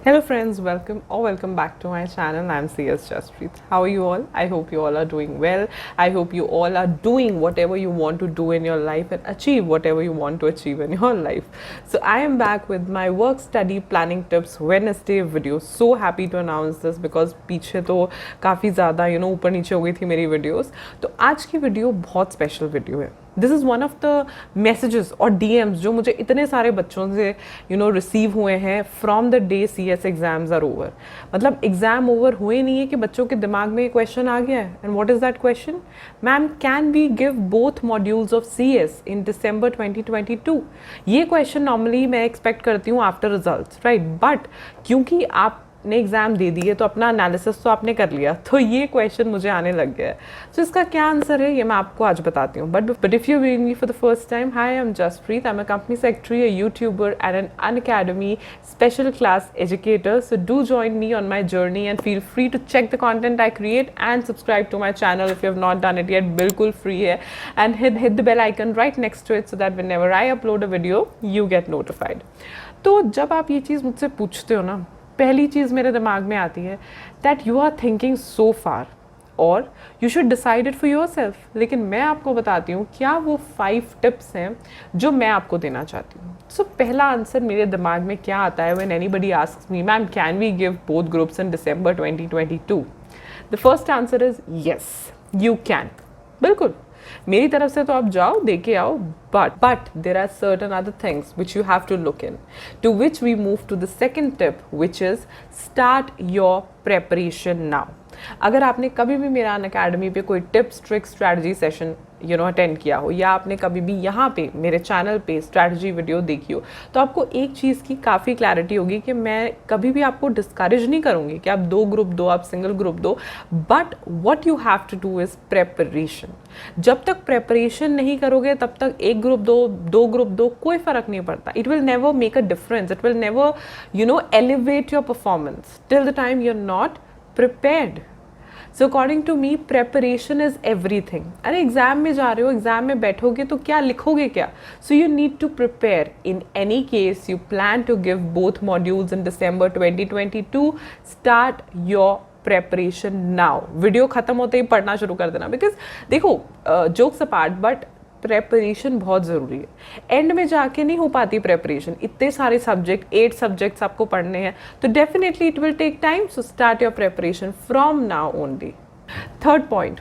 Hello friends, welcome back to my channel. I'm CS Jaspreet. How are you all? I hope you all are doing well. I hope you all are doing whatever you want to do in your life and achieve whatever you want to achieve in your life. So I am back with my work study planning tips Wednesday video. So happy to announce this because पीछे तो काफ़ी ज़्यादा ऊपर नीचे हो गई थी मेरी वीडियोस. तो आज की वीडियो बहुत स्पेशल वीडियो है. This is one of the messages और डीएम्स जो मुझे इतने सारे बच्चों से रिसीव हुए हैं from the day CS exams are over. मतलब एग्जाम ओवर हुए नहीं है कि बच्चों के दिमाग में ये क्वेश्चन आ गया है. And what is that question? Ma'am, can we give both modules of CS in December 2022? ये क्वेश्चन नॉर्मली मैं एक्सपेक्ट करती हूँ आफ्टर रिजल्ट्स, राइट? बट क्योंकि आप ने एग्ज़ाम दे दिए तो अपना एनालिसिस तो आपने कर लिया, तो ये क्वेश्चन मुझे आने लग गया है. तो इसका क्या आंसर है ये मैं आपको आज बताती हूँ. But if you reading me for the first time, hi, I am Jaspreet. I am a company secretary, a YouTuber and an Unacademy special class educator. So do join me on my journey and feel free to check the content I create and subscribe to my channel if you have not done it yet. बिल्कुल free है. And hit the bell icon right next to it so that whenever I upload a video you get notified. तो जब आप ये चीज़ मुझसे पूछते हो ना, पहली चीज़ मेरे दिमाग में आती है that you are thinking so far और you should decide it for yourself. लेकिन मैं आपको बताती हूँ क्या वो 5 टिप्स हैं जो मैं आपको देना चाहती हूँ. सो पहला आंसर मेरे दिमाग में क्या आता है when anybody asks me, ma'am, can we give both groups in December 2022? The first answer is yes, you can. बिल्कुल, मेरी तरफ से तो आप जाओ, दे के आओ. But there are certain other things which you have to look in. To which we move to the second tip, which is start your preparation now. अगर आपने कभी भी मेरा अनअकैडमी पे कोई tips tricks strategy session attend किया हो या आपने कभी भी यहाँ पे मेरे चैनल पे स्ट्रैटेजी वीडियो देखी हो, तो आपको एक चीज़ की काफ़ी क्लैरिटी होगी कि मैं कभी भी आपको डिस्करेज नहीं करूँगी कि आप 2 ग्रुप दो, आप सिंगल ग्रुप दो. But what you have to do is preparation. जब तक प्रेपरेशन नहीं करोगे तब तक एक ग्रुप दो, 2 ग्रुप दो, कोई फ़र्क नहीं पड़ता. It will never make a difference. It will never elevate your performance till the time you are not prepared. So according to me, preparation is everything. अरे एग्जाम में जा रहे हो, एग्जाम में बैठोगे तो क्या लिखोगे क्या? So you need to prepare. In any case, you plan to give both modules in December 2022. Start your preparation now. Video खत्म होते ही पढ़ना शुरू कर देना. Because देखो, jokes apart, but प्रेपरेशन बहुत ज़रूरी है. एंड में जाके नहीं हो पाती प्रेपरेशन. इतने सारे सब्जेक्ट, 8 सब्जेक्ट्स आपको पढ़ने हैं, तो definitely it will take time. So start your preparation from now only. Third point,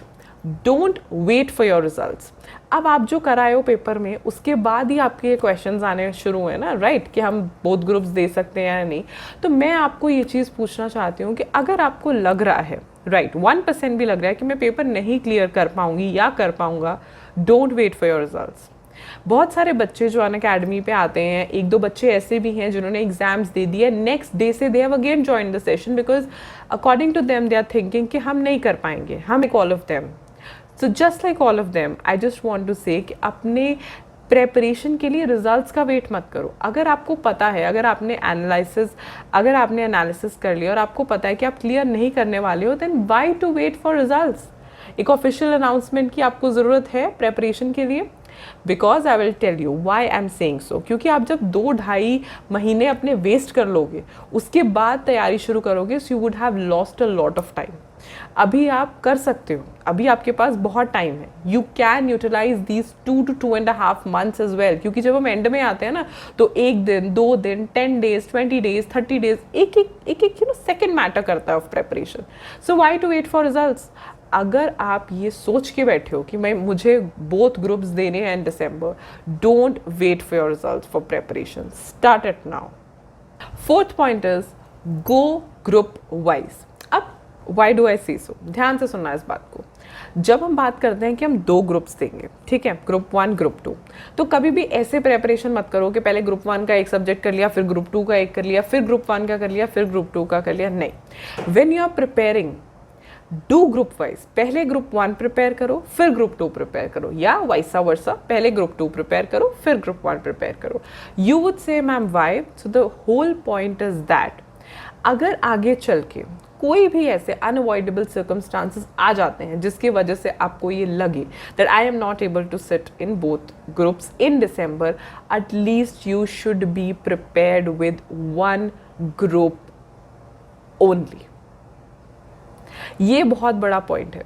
don't wait for your results. अब आप जो कराए हो पेपर में, उसके बाद ही आपके ये क्वेश्चंस आने शुरू हुए ना, राइट, कि हम बोथ ग्रुप्स दे सकते हैं या नहीं. तो मैं आपको ये चीज़ पूछना चाहती हूँ कि अगर आपको लग रहा है, राइट, 1% भी लग रहा है कि मैं पेपर नहीं क्लियर कर पाऊँगी या कर पाऊँगा, don't wait for your results. बहुत सारे बच्चे जो अनअकैडमी पे आते हैं, 1-2 बच्चे ऐसे भी हैं जिन्होंने एग्जाम्स दे दिए, नेक्स्ट डे से they have again join the session because according to them they are thinking कि हम नहीं कर पाएंगे. हम एक all of them. So just like all of them, I just want to say कि अपने प्रेपरेशन के लिए रिजल्ट्स का वेट मत करो. अगर आपको पता है, अगर आपने एनालिसिस कर लिया और आपको पता है कि आप क्लियर नहीं करने वाले हो, then why to wait for results? एक ऑफिशियल अनाउंसमेंट की आपको ज़रूरत है प्रेपरेशन के लिए. Because I will tell you why I am saying so. क्योंकि आप जब 2-2.5 महीने अपने वेस्ट कर लोगे, उसके बाद तैयारी शुरू करोगे, so you would have lost a lot of time. अभी आप कर सकते हो, अभी आपके पास बहुत टाइम है. You can utilize these 2 to 2.5 months as well. क्योंकि जब हम एंड में आते हैं ना, तो 1 दिन, 2 दिन, 10 days, 20 days, 30 days, एक सेकेंड मैटर करता है of preparation. So why to wait for results? अगर आप ये सोच के बैठे हो कि मुझे बोथ ग्रुप्स देने हैं in December, don't wait for your results for preparation. Start it now. Fourth point is go group wise. अब why do I say so? ध्यान से सुनना इस बात को. जब हम बात करते हैं कि हम 2 ग्रुप्स देंगे, ठीक है, ग्रुप 1, ग्रुप 2, तो कभी भी ऐसे प्रेपरेशन मत करो कि पहले ग्रुप 1 का एक सब्जेक्ट कर लिया, फिर ग्रुप 2 का एक कर लिया, फिर ग्रुप 1 का कर लिया, फिर ग्रुप 2 का कर लिया. नहीं. When you are preparing, do group wise. पहले ग्रुप 1 प्रिपेयर करो, फिर ग्रुप 2 प्रिपेयर करो, या वाइसा वर्सा, पहले ग्रुप 2 प्रिपेयर करो, फिर ग्रुप 1 प्रिपेयर करो. You would say, ma'am, why? So the whole point is that अगर आगे चल के कोई भी ऐसे अनअवॉइडेबल सर्कमस्टांसेस आ जाते हैं जिसकी वजह से आपको ये लगे that I am not able to sit in both groups in December, at least you should be prepared with 1 group only. ये बहुत बड़ा पॉइंट है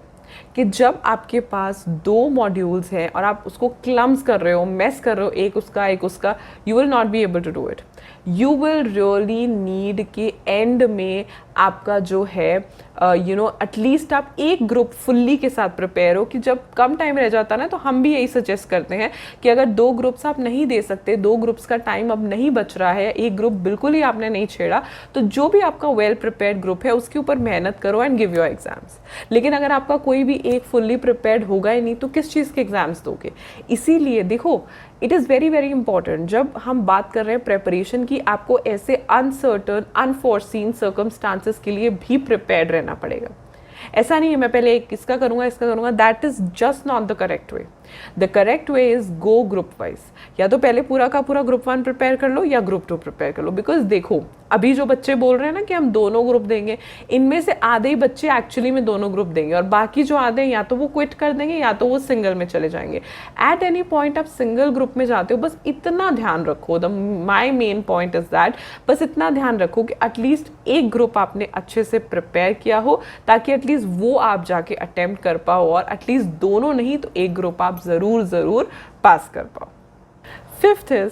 कि जब आपके पास 2 मॉड्यूल्स हैं और आप उसको क्लम्स कर रहे हो, मेस कर रहे हो, एक उसका, you will not be able to do it. You will really need कि एंड में आपका जो है एटलीस्ट आप एक ग्रुप फुल्ली के साथ प्रिपेयर हो, कि जब कम टाइम रह जाता है ना, तो हम भी यही सजेस्ट करते हैं कि अगर 2 ग्रुप्स आप नहीं दे सकते, 2 ग्रुप्स का टाइम अब नहीं बच रहा है, एक ग्रुप बिल्कुल ही आपने नहीं छेड़ा, तो जो भी आपका वेल प्रिपेयर्ड ग्रुप है उसके ऊपर मेहनत करो एंड गिव योर एग्जाम्स। लेकिन अगर आपका कोई भी एक फुल्ली प्रिपेयर्ड होगा ही नहीं, तो किस चीज़ के एग्जाम्स दोगे? इसीलिए देखो, it is very very important जब हम बात कर रहे हैं प्रेपरेशन की, आपको ऐसे अनसर्टन अनफोर्सीन सर्कमस्टांसेस के लिए भी प्रिपेयर्ड रहना पड़ेगा। ऐसा नहीं है मैं पहले इसका करूँगा, that is just not the correct way. The correct way is go group wise. या तो पहले पूरा का पूरा ग्रुप 1 प्रिपेयर कर लो या ग्रुप 2 प्रिपेयर कर लो। बिकॉज देखो, अभी जो बच्चे बोल रहे हैं ना कि हम दोनों ग्रुप देंगे, इनमें से आधे ही बच्चे एक्चुअली में दोनों ग्रुप देंगे, और बाकी जो आधे हैं या तो वो क्विट कर देंगे या तो वो सिंगल में चले जाएंगे। एट एनी पॉइंट आप सिंगल ग्रुप में जाते हो, बस इतना ध्यान रखो, my main point is that, बस इतना ध्यान रखो कि एटलीस्ट एक ग्रुप आपने अच्छे से प्रिपेयर किया हो, ताकि एटलीस्ट वो आप जाके अटेम्प्ट कर पाओ, और एटलीस्ट दोनों नहीं तो एक ग्रुप आप ज़रूर पास कर पाओ। 5th is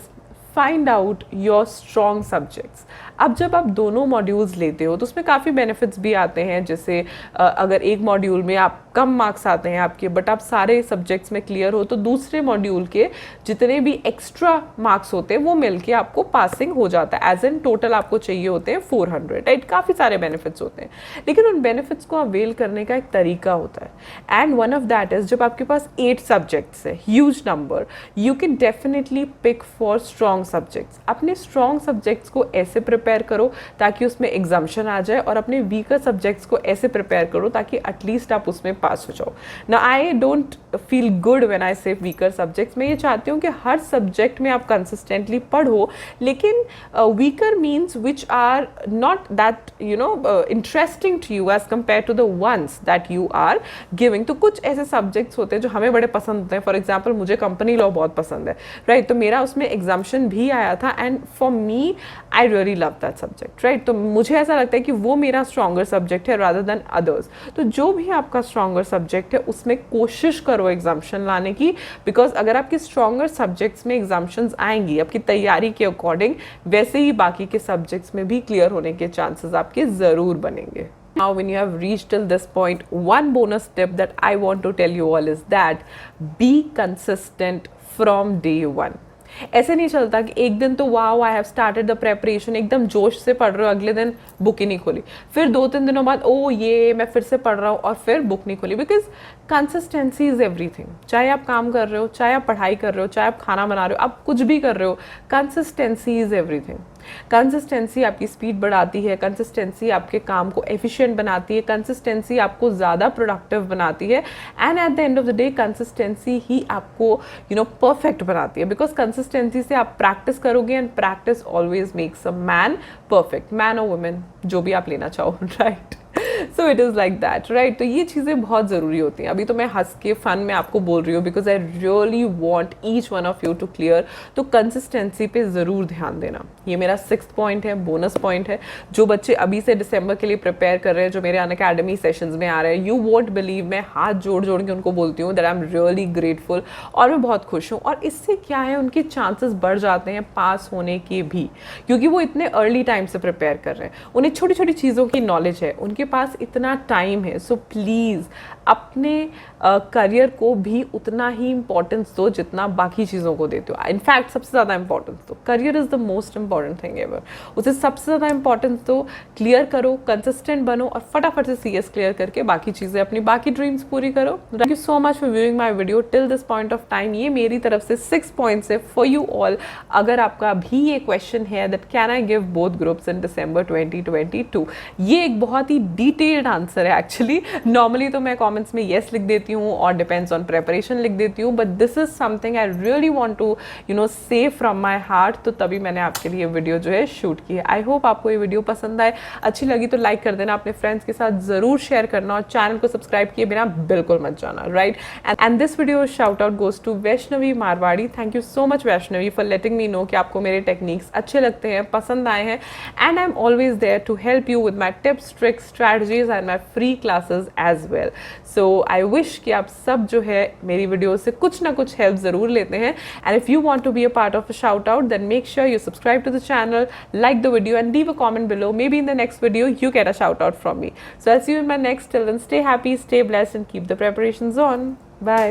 find out your strong subjects. अब जब आप दोनों मॉड्यूल्स लेते हो तो उसमें काफ़ी बेनिफिट्स भी आते हैं, जैसे अगर एक मॉड्यूल में आप कम मार्क्स आते हैं आपके, बट आप सारे सब्जेक्ट्स में क्लियर हो, तो दूसरे मॉड्यूल के जितने भी एक्स्ट्रा मार्क्स होते हैं वो मिलके आपको पासिंग हो जाता है। एज इन टोटल आपको चाहिए होते हैं 400, राइट? काफ़ी सारे बेनिफिट्स होते हैं, लेकिन उन बेनिफिट्स को अवेल करने का एक तरीका होता है, and one of that is जब आपके पास 8 सब्जेक्ट्स है, huge number, you can definitely pick four strong subjects. अपने स्ट्रॉन्ग सब्जेक्ट्स को ऐसे प्रिपेयर करो ताकि उसमें एग्जाम्शन आ जाए, और अपने वीकर सब्जेक्ट्स को ऐसे प्रिपेयर करो ताकि एटलीस्ट आप उसमें पास हो जाओ। ना I don't feel good when I से वीकर सब्जेक्ट्स। मैं ये चाहती हूँ कि हर सब्जेक्ट में आप कंसिस्टेंटली पढ़ो, लेकिन weaker means which are not that interesting to you as compare to the ones that you are giving. तो कुछ ऐसे सब्जेक्ट्स होते हैं जो हमें बड़े पसंद होते हैं। फॉर एग्जाम्पल, मुझे कंपनी लॉ बहुत पसंद है, राइट? तो मेरा उसमें एग्जाम्शन भी आया था, and for me I really love that subject, right? तो मुझे ऐसा लगता है कि वो मेरा स्ट्रॉन्गर सब्जेक्ट है रादर देन अदर्स। तो जो भी आपका स्ट्रॉन्गर सब्जेक्ट है उसमें कोशिश करो एग्जाम्शन लाने की, बिकॉज अगर आपके स्ट्रॉन्गर सब्जेक्ट्स में एग्जाम्शंस आएंगी आपकी तैयारी के अकॉर्डिंग, वैसे ही बाकी के सब्जेक्ट्स में भी क्लियर होने के चांसेस आपके ज़रूर बनेंगे। Now when you have reached till this point, one bonus tip that I want to tell you all is that be consistent from day one. ऐसे नहीं चलता कि एक दिन तो wow I have started the preparation, एकदम जोश से पढ़ रहे हो, अगले दिन बुक ही नहीं खोली, फिर 2-3 दिनों बाद ओ ये मैं फिर से पढ़ रहा हूँ, और फिर बुक नहीं खोली। Because consistency is everything. चाहे आप काम कर रहे हो, चाहे आप पढ़ाई कर रहे हो, चाहे आप खाना बना रहे हो, आप कुछ भी कर रहे हो, कंसिस्टेंसी इज एवरीथिंग। कंसिस्टेंसी आपकी स्पीड बढ़ाती है, कंसिस्टेंसी आपके काम को एफिशिएंट बनाती है, कंसिस्टेंसी आपको ज़्यादा प्रोडक्टिव बनाती है, and at the end of the day consistency ही आपको परफेक्ट बनाती है। बिकॉज कंसिस्टेंसी से आप प्रैक्टिस करोगे, and practice always makes a man perfect, man और वुमेन जो भी आप लेना चाहो, right? So it is like that, right? तो ये चीज़ें बहुत ज़रूरी होती हैं। अभी तो मैं हंस के फन में आपको बोल रही हूँ, because I really want each one of you to clear. तो कंसिस्टेंसी पे ज़रूर ध्यान देना। ये मेरा 6th पॉइंट है, बोनस पॉइंट है। जो बच्चे अभी से दिसंबर के लिए प्रिपेयर कर रहे हैं, जो मेरे अनअकैडमी सेशंस में आ रहे हैं, यू वोंट बिलीव, मैं हाथ जोड़ जोड़ के उनको बोलती हूँ that I am really grateful, और मैं बहुत खुश हूँ। और इससे क्या है, उनके चांसेस बढ़ जाते हैं पास होने के भी, क्योंकि वो इतने अर्ली टाइम से प्रिपेयर कर रहे हैं, उन्हें छोटी छोटी चीज़ों की नॉलेज है, उनके पास इतना टाइम है। सो प्लीज़ अपने करियर को भी उतना ही इंपॉर्टेंस दो जितना बाकी चीज़ों को देते हो। इनफैक्ट सबसे ज़्यादा इंपॉर्टेंस दो। Career is the most important thing ever, उसे सबसे ज़्यादा इंपॉर्टेंस दो, क्लियर करो, कंसिस्टेंट बनो, और फटाफट से CS क्लियर करके बाकी चीज़ें, अपनी बाकी ड्रीम्स पूरी करो। Thank you so much for viewing my video till this point of time. ये मेरी तरफ से 6 पॉइंट्स है फॉर यू ऑल। अगर आपका भी ये क्वेश्चन है that can I give both groups in December 2022, ये एक बहुत ही डिटेल्ड आंसर है एक्चुअली। नॉर्मली तो मैं कॉमेंट कमेंट्स में येस लिख देती हूँ और डिपेंड्स ऑन प्रेपरेशन लिख देती हूँ, but this is something I really want to say from my heart, तो तभी मैंने आपके लिए वीडियो जो है शूट की है। आई होप आपको ये वीडियो पसंद आए, अच्छी लगी तो लाइक कर देना, अपने फ्रेंड्स के साथ जरूर शेयर करना और चैनल को सब्सक्राइब किए बिना बिल्कुल मत जाना, right. And this video shout out goes to Vaishnavi Marwadi. Thank you so much Vaishnavi for letting me know कि आपको मेरे टेक्निक्स अच्छे लगते हैं, पसंद आए हैं, and I am always there to help you with my tips, tricks, strategies and my free classes as well. So I wish कि आप सब जो है मेरी वीडियो से कुछ ना कुछ हेल्प जरूर लेते हैं, and if you want to be a part of a shout out then make sure you subscribe to the channel, like the video and leave a comment below. Maybe in the next video you get a shout out from me. So I'll see you in my next. Till then, stay happy, stay blessed and keep the preparations on. Bye.